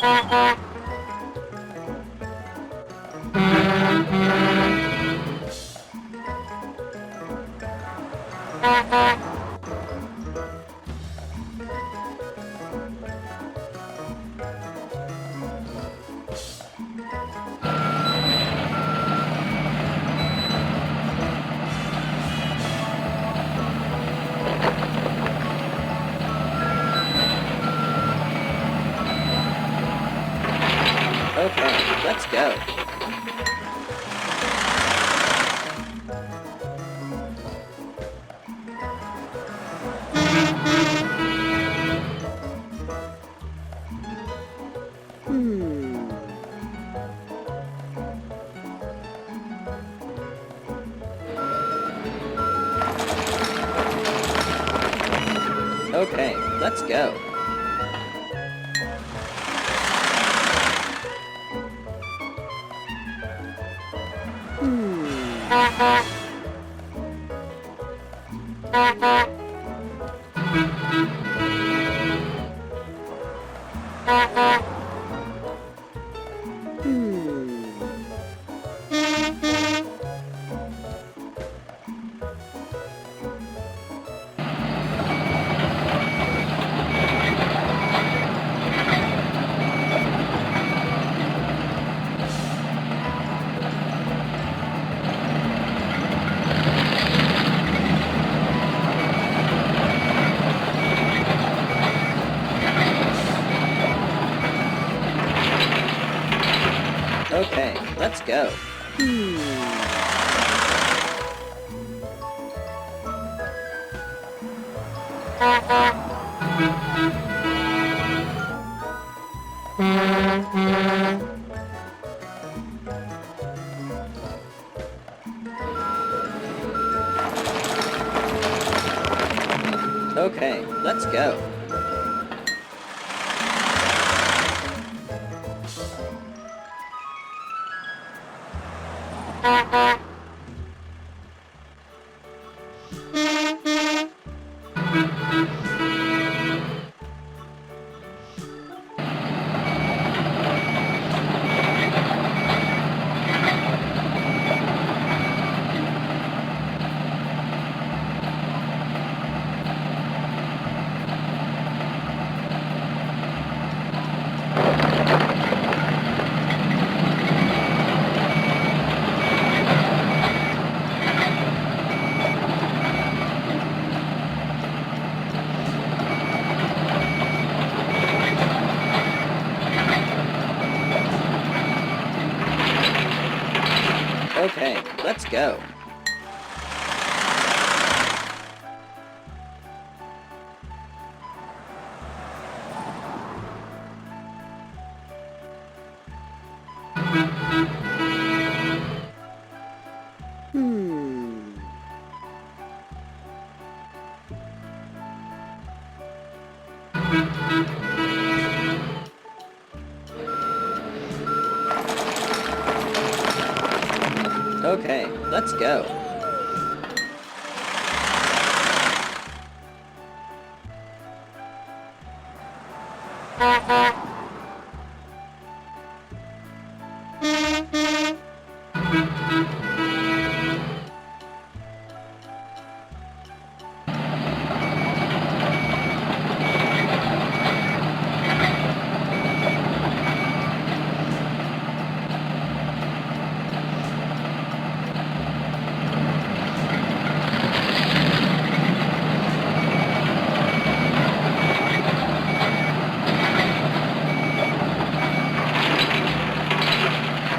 Okay, let's go. Okay, let's go. Okay, let's go. Okay, let's go. Okay, let's go. Okay, let's go.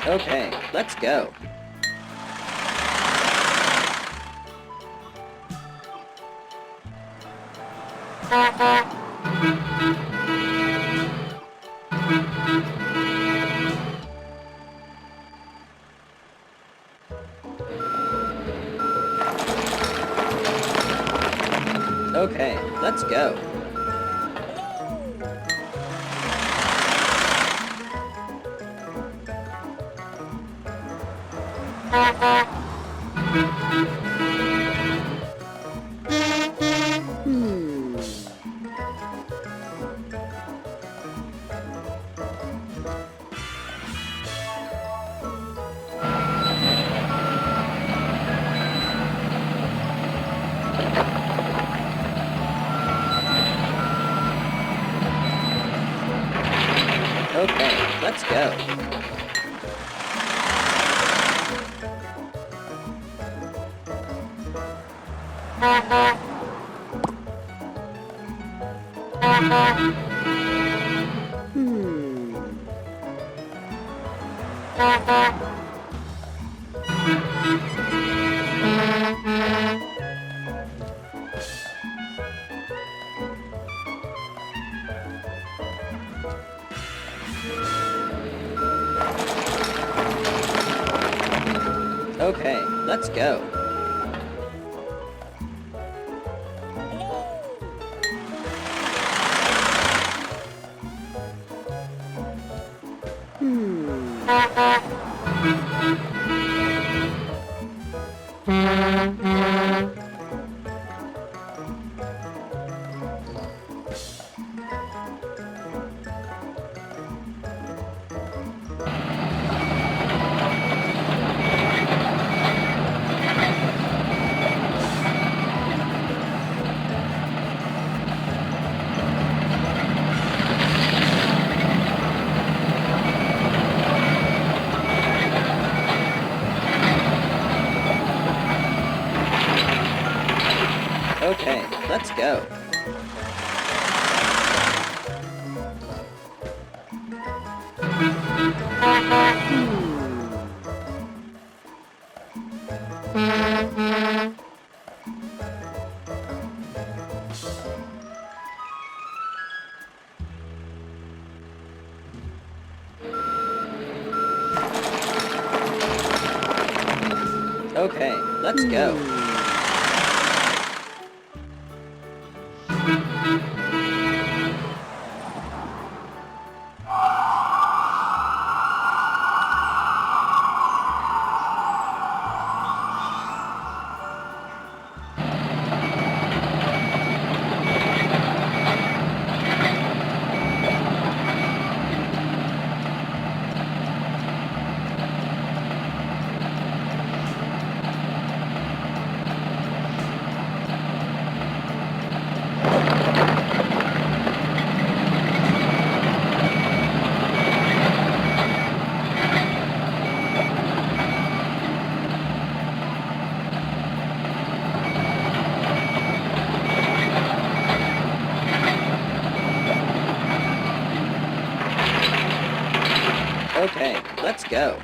Okay, let's go. Okay, let's go. go. Okay, let's go. Okay, let's go. Okay, let's go. Okay, let's go.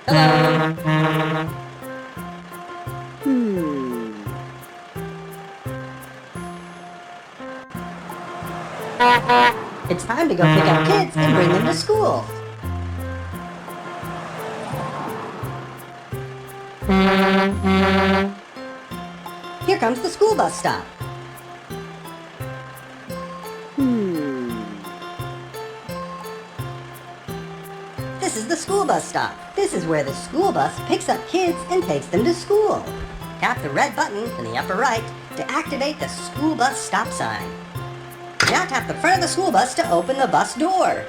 Hello. It's time to go pick up kids and bring them to school. Here comes the school bus stop. This is the school bus stop. This is where the school bus picks up kids and takes them to school. Tap the red button in the upper right to activate the school bus stop sign. Now tap the front of the school bus to open the bus door.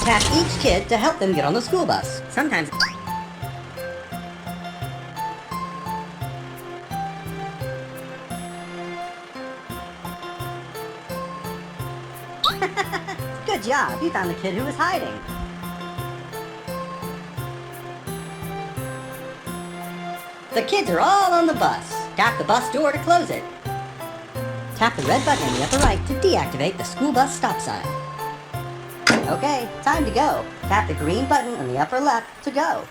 Tap each kid to help them get on the school bus. Sometimes... Good job, you found the kid who was hiding. The kids are all on the bus. Tap the bus door to close it. Tap the red button in the upper right to deactivate the school bus stop sign. Okay, time to go. Tap the green button in the upper left to go.